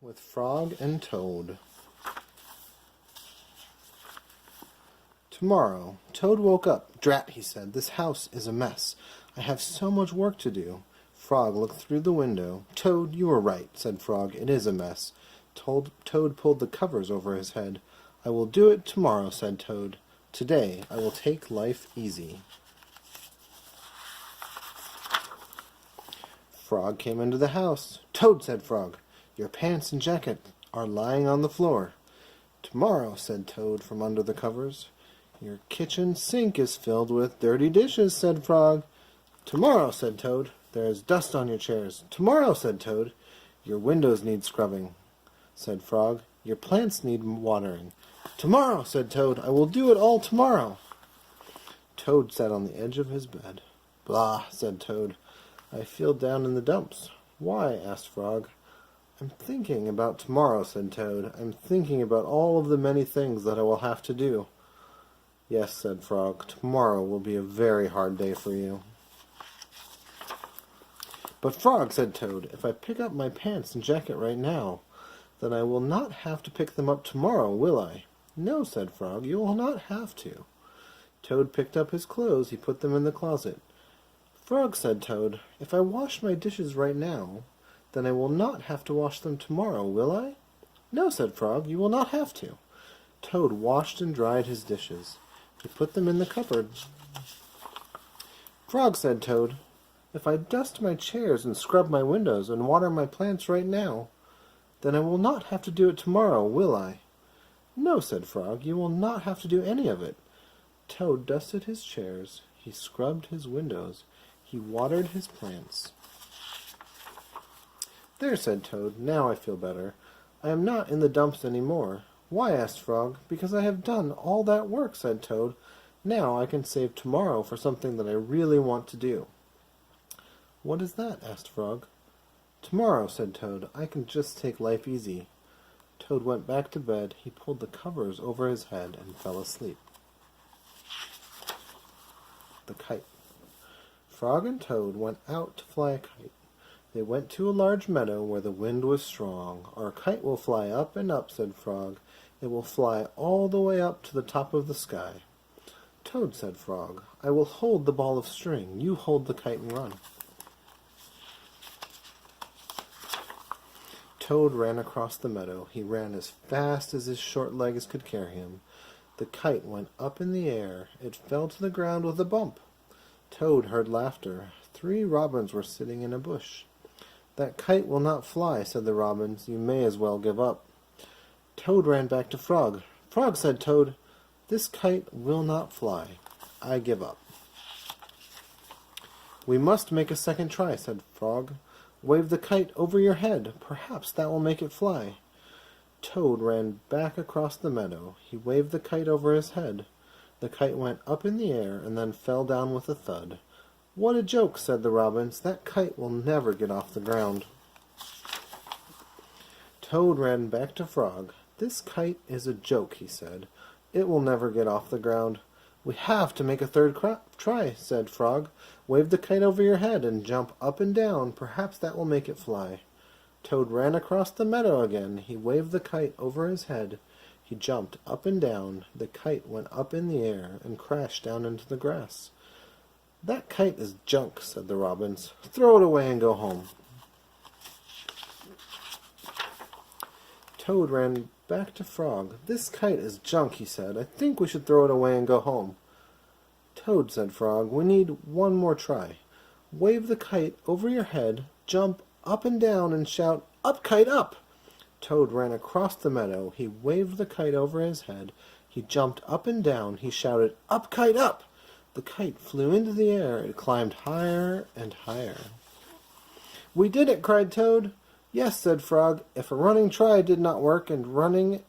with Frog and Toad. Tomorrow, Toad woke up. "Drat," he said, "this house is a mess. I have so much work to do." Frog looked through the window. "Toad, you were right," said Frog. "It is a mess." Toad pulled the covers over his head. "I will do it tomorrow," said Toad. "Today I will take life easy." Frog came into the house. "Toad," said Frog, "your pants and jacket are lying on the floor." "Tomorrow," said Toad from under the covers. "Your kitchen sink is filled with dirty dishes," said Frog. "Tomorrow," said Toad, "there is dust on your chairs." "Tomorrow," said Toad, "your windows need scrubbing," said Frog. "Your plants need watering." "Tomorrow," said Toad, "I will do it all tomorrow." Toad sat on the edge of his bed. "Blah," said Toad, "I feel down in the dumps." "Why?" asked Frog. "I'm thinking about tomorrow," said Toad. "I'm thinking about all of the many things that I will have to do." "Yes," said Frog, "tomorrow will be a very hard day for you." "But Frog," said Toad, "if I pick up my pants and jacket right now, then I will not have to pick them up tomorrow, will I?" "No," said Frog, "you will not have to." Toad picked up his clothes. He put them in the closet. "Frog," said Toad, "if I wash my dishes right now, then I will not have to wash them tomorrow, will I?" "No," said Frog, "you will not have to." Toad washed and dried his dishes. He put them in the cupboard. "Frog," said Toad, "if I dust my chairs and scrub my windows and water my plants right now, then I will not have to do it tomorrow, will I?" "No," said Frog, "you will not have to do any of it." Toad dusted his chairs. He scrubbed his windows. He watered his plants. "There," said Toad, "now I feel better. I am not in the dumps any more." "Why?" asked Frog. "Because I have done all that work," said Toad. "Now I can save tomorrow for something that I really want to do." "What is that?" asked Frog. "Tomorrow," said Toad, "I can just take life easy." Toad went back to bed. He pulled the covers over his head and fell asleep. The Kite. Frog and Toad went out to fly a kite. They went to a large meadow where the wind was strong. "Our kite will fly up and up," said Frog. "It will fly all the way up to the top of the sky." "Toad," said Frog, "I will hold the ball of string. You hold the kite and run." Toad ran across the meadow. He ran as fast as his short legs could carry him. The kite went up in the air. It fell to the ground with a bump. Toad heard laughter. 3 robins were sitting in a bush. "That kite will not fly," said the robins. "You may as well give up." Toad ran back to Frog. "Frog," said Toad, "this kite will not fly. I give up." "We must make a second try," said Frog. "Wave the kite over your head. Perhaps that will make it fly." Toad ran back across the meadow. He waved the kite over his head. The kite went up in the air and then fell down with a thud. "What a joke," said the robins. "That kite will never get off the ground." Toad ran back to Frog. "This kite is a joke," he said. "It will never get off the ground." "We have to make a third try," said Frog. "Wave the kite over your head and jump up and down. Perhaps that will make it fly." Toad ran across the meadow again. He waved the kite over his head. He jumped up and down. The kite went up in the air and crashed down into the grass. "That kite is junk," said the robins. "Throw it away and go home." Toad ran back to Frog. "This kite is junk," he said. "I think we should throw it away and go home." "Toad," said Frog, "we need one more try. Wave the kite over your head, jump up and down, and shout, 'Up, kite, up!'" Toad ran across the meadow. He waved the kite over his head. He jumped up and down. He shouted, "Up, kite, up!" The kite flew into the air. It climbed higher and higher. "We did it!" cried Toad. "Yes," said Frog. "If a running try did not work, and running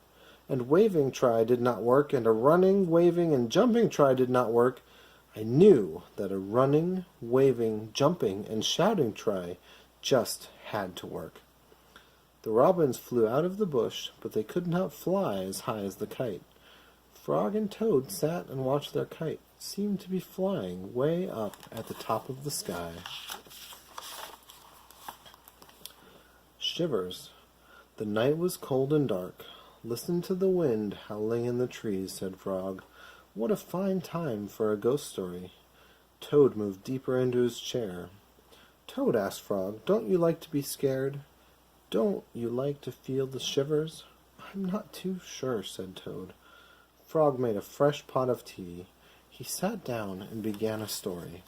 and waving try did not work, and a running, waving, and jumping try did not work, I knew that a running, waving, jumping, and shouting try just had to work." The robins flew out of the bush, but they could not fly as high as the kite. Frog and Toad sat and watched their kite. It seemed to be flying way up at the top of the sky. Shivers. The night was cold and dark. "Listen to the wind howling in the trees," said Frog. "What a fine time for a ghost story." Toad moved deeper into his chair. "Toad," asked Frog, "don't you like to be scared? Don't you like to feel the shivers?" "I'm not too sure," said Toad. Frog made a fresh pot of tea. He sat down and began a story.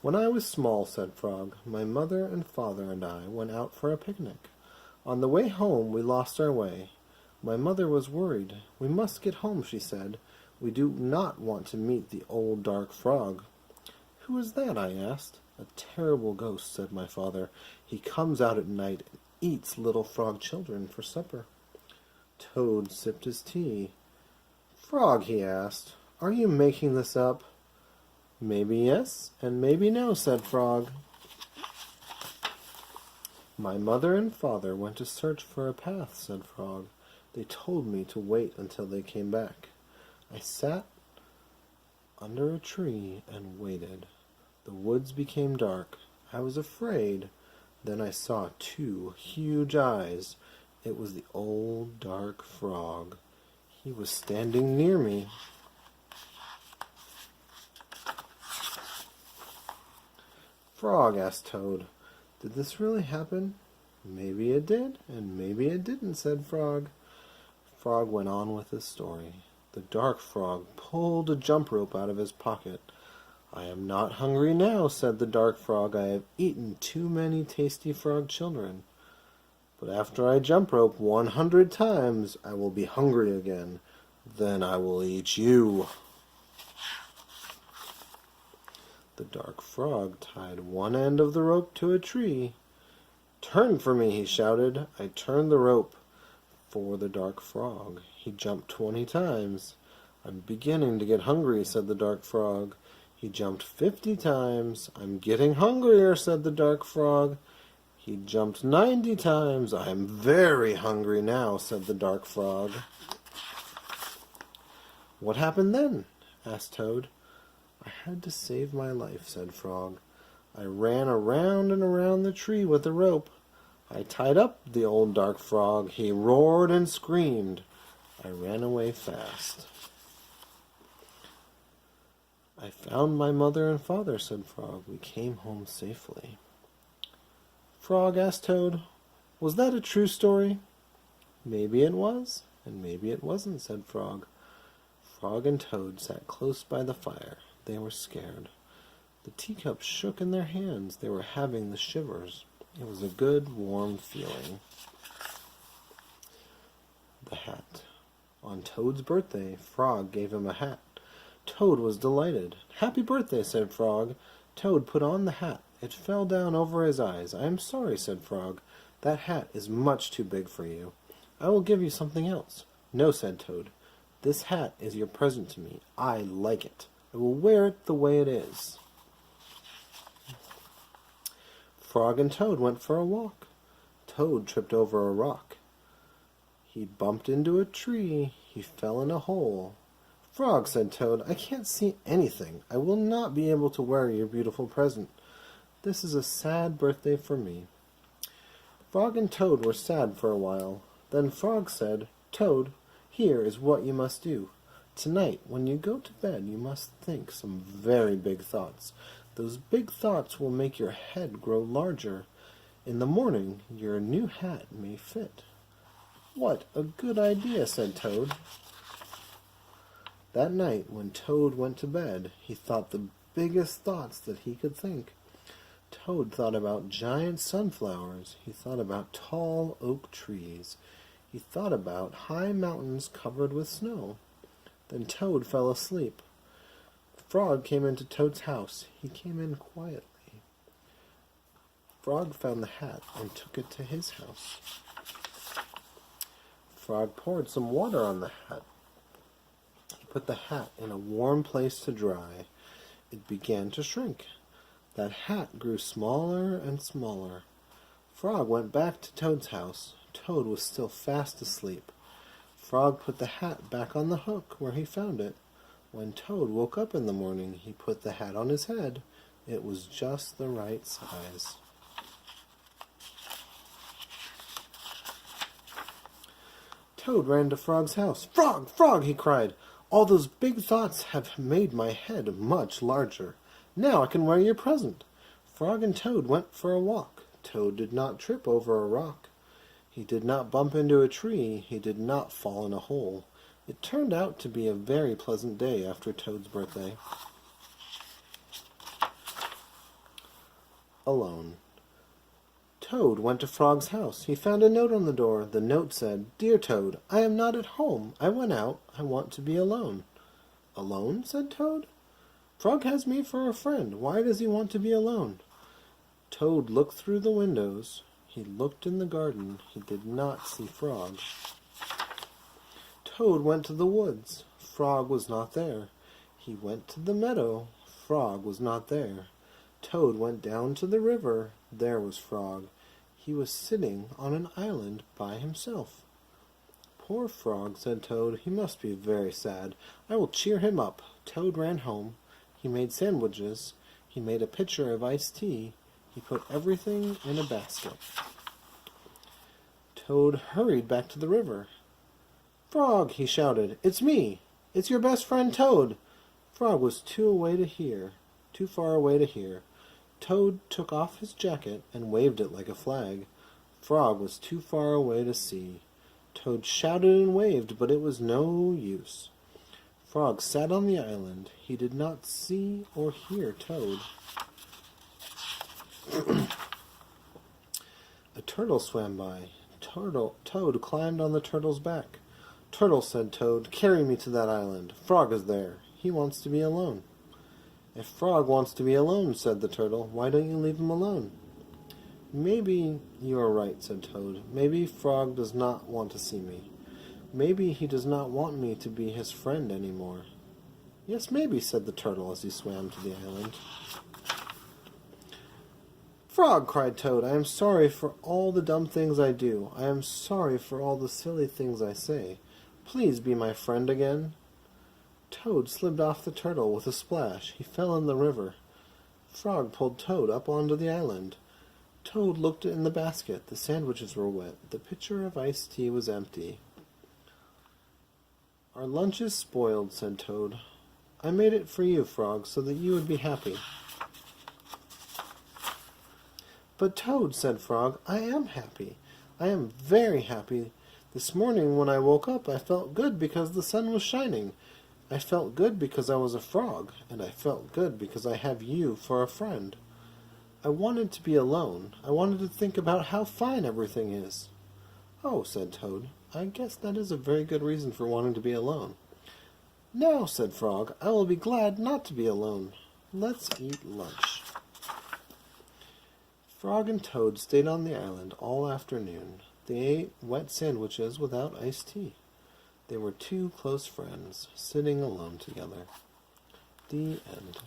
"When I was small," said Frog, "my mother and father and I went out for a picnic. On the way home we lost our way. My mother was worried. 'We must get home,' she said. 'We do not want to meet the old dark frog.' 'Who is that?' I asked. 'A terrible ghost,' said my father. 'He comes out at night and eats little frog children for supper.'" Toad sipped his tea. "Frog," he asked, "are you making this up?" "Maybe yes, and maybe no," said Frog. "My mother and father went to search for a path," said Frog. "They told me to wait until they came back. I sat under a tree and waited. The woods became dark. I was afraid. Then I saw two huge eyes. It was the old dark frog. He was standing near me." "Frog," asked Toad, "did this really happen?" "Maybe it did, and maybe it didn't," said Frog. Frog went on with his story. The dark frog pulled a jump rope out of his pocket. "I am not hungry now," said the dark frog. "I have eaten too many tasty frog children. But after I jump rope 100 times, I will be hungry again. Then I will eat you." The dark frog tied one end of the rope to a tree. "Turn for me," he shouted. I turned the rope for the dark frog. He jumped 20 times. "I'm beginning to get hungry," said the dark frog. He jumped 50 times. "I'm getting hungrier," said the dark frog. He jumped 90 times. "I am very hungry now," said the dark frog. "What happened then?" asked Toad. "I had to save my life," said Frog. "I ran around and around the tree with a rope. I tied up the old dark frog. He roared and screamed. I ran away fast." "I found my mother and father," said Frog. "We came home safely." "Frog," asked Toad, "was that a true story?" "Maybe it was, and maybe it wasn't," said Frog. Frog and Toad sat close by the fire. They were scared. The teacups shook in their hands. They were having the shivers. It was a good, warm feeling. The hat. On Toad's birthday, Frog gave him a hat. Toad was delighted. "Happy birthday," said Frog. Toad put on the hat. It fell down over his eyes. "I am sorry," said Frog. "That hat is much too big for you. I will give you something else." "No," said Toad. "This hat is your present to me. I like it. I will wear it the way it is." Frog and Toad went for a walk. Toad tripped over a rock. He bumped into a tree. He fell in a hole. "Frog," said Toad, "I can't see anything. I will not be able to wear your beautiful present. This is a sad birthday for me." Frog and Toad were sad for a while. Then Frog said, "Toad, here is what you must do. Tonight, when you go to bed, you must think some very big thoughts. Those big thoughts will make your head grow larger. In the morning, your new hat may fit." "What a good idea," said Toad. That night, when Toad went to bed, he thought the biggest thoughts that he could think. Toad thought about giant sunflowers. He thought about tall oak trees. He thought about high mountains covered with snow. Then Toad fell asleep. Frog came into Toad's house. He came in quietly. Frog found the hat and took it to his house. Frog poured some water on the hat. He put the hat in a warm place to dry. It began to shrink. That hat grew smaller and smaller. Frog went back to Toad's house. Toad was still fast asleep. Frog put the hat back on the hook where he found it. When Toad woke up in the morning, he put the hat on his head. It was just the right size. Toad ran to Frog's house. "Frog! Frog!" he cried. "All those big thoughts have made my head much larger. Now I can wear your present." Frog and Toad went for a walk. Toad did not trip over a rock. He did not bump into a tree. He did not fall in a hole. It turned out to be a very pleasant day after Toad's birthday. Alone. Toad went to Frog's house. He found a note on the door. The note said, "Dear Toad, I am not at home. I went out. I want to be alone." "Alone?" said Toad. "Frog has me for a friend. Why does he want to be alone?" Toad looked through the windows. He looked in the garden. He did not see Frog. Toad went to the woods. Frog was not there. He went to the meadow. Frog was not there. Toad went down to the river. There was Frog. He was sitting on an island by himself. "Poor Frog," said Toad. "He must be very sad. I will cheer him up." Toad ran home. He made sandwiches. He made a pitcher of iced tea. He put everything in a basket. Toad hurried back to the river. "Frog," he shouted, "it's me. It's your best friend Toad." Frog was too far away to hear. Toad took off his jacket and waved it like a flag. Frog was too far away to see. Toad shouted and waved, but it was no use. Frog sat on the island. He did not see or hear Toad. A turtle swam by. Toad climbed on the turtle's back. "Turtle," said Toad, "carry me to that island. Frog is there. He wants to be alone." "If Frog wants to be alone," said the turtle, "why don't you leave him alone?" "Maybe you are right," said Toad. "Maybe Frog does not want to see me. Maybe he does not want me to be his friend any more." "Yes, maybe," said the turtle as he swam to the island. "Frog," cried Toad, "I am sorry for all the dumb things I do. I am sorry for all the silly things I say. Please be my friend again." Toad slid off the turtle with a splash. He fell in the river. Frog pulled Toad up onto the island. Toad looked in the basket. The sandwiches were wet. The pitcher of iced tea was empty. "Our lunch is spoiled," said Toad. "I made it for you, Frog, so that you would be happy." "But Toad," said Frog, "I am happy. I am very happy. This morning when I woke up I felt good because the sun was shining. I felt good because I was a frog, and I felt good because I have you for a friend. I wanted to be alone. I wanted to think about how fine everything is." "Oh," said Toad, "I guess that is a very good reason for wanting to be alone." "Now," said Frog, "I will be glad not to be alone. Let's eat lunch." Frog and Toad stayed on the island all afternoon. They ate wet sandwiches without iced tea. They were two close friends, sitting alone together. The end.